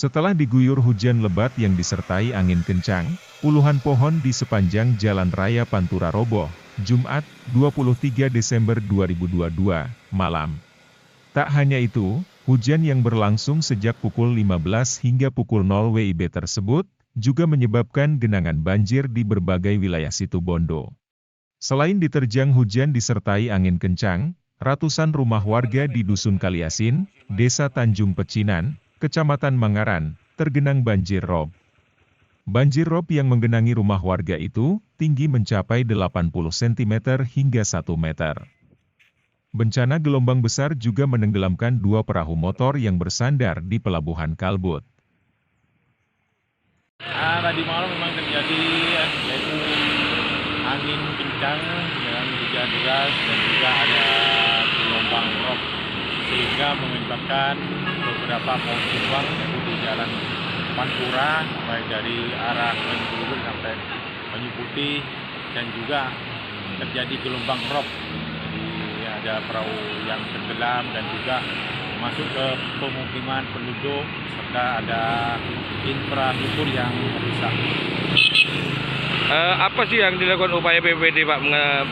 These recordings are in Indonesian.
Setelah diguyur hujan lebat yang disertai angin kencang, puluhan pohon di sepanjang Jalan Raya Pantura roboh, Jumat, 23 Desember 2022, malam. Tak hanya itu, hujan yang berlangsung sejak pukul 15 hingga pukul 0 WIB tersebut, juga menyebabkan genangan banjir di berbagai wilayah Situbondo. Selain diterjang hujan disertai angin kencang, ratusan rumah warga di Dusun Kaliasin, Desa Tanjung Pecinan, Kecamatan Mangaran, tergenang banjir rob. Banjir rob yang menggenangi rumah warga itu, tinggi mencapai 80 cm hingga 1 meter. Bencana gelombang besar juga menenggelamkan 2 perahu motor yang bersandar di Pelabuhan Kalbut. Tadi malam memang terjadi yaitu angin kencang dengan hujan deras dan juga ada gelombang rob sehingga menyebabkan beberapa pohon tumbang yaitu di Jalan Pantura baik dari arah Penjuru sampai Penyu Putih dan juga terjadi gelombang rob. Jadi ada perahu yang tenggelam dan juga masuk ke pemukiman penduduk serta ada infrastruktur yang rusak. Apa sih yang dilakukan upaya BPBD Pak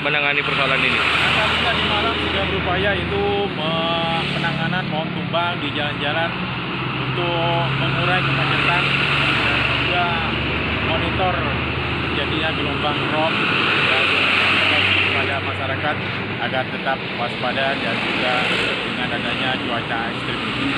menangani persoalan ini? Kami tadi malam sudah berupaya itu penanganan pohon tumbang di jalan-jalan untuk mengurai kemacetan dan juga monitor terjadinya gelombang rob dan kepada masyarakat agar tetap waspada dan juga dengan adanya cuaca ekstrim ini.